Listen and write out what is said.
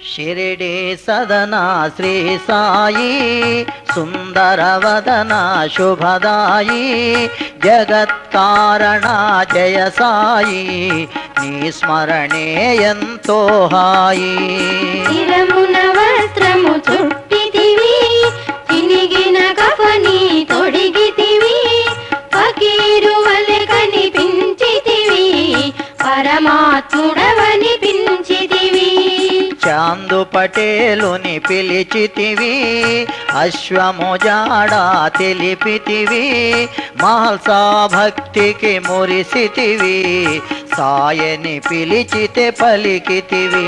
शिरडी सदना श्री साई सुंदरवदना शुभदाई जगत्कारण जय साई नी स्मरणे ఎంతో హాయి ఇరమున వస్త్రము చుట్టితివి చినిగిన కఫని తొడిగితివి ఫకీరు వలె కనిపించితివి పరమాత్ముడవని పించితివి చాందు పటేలుని పిలిచితివి అశ్వము జాడా తెలిపితివి మహల్సా భక్తికి మురిసితివి సాయని పిలిచితే పలికితివి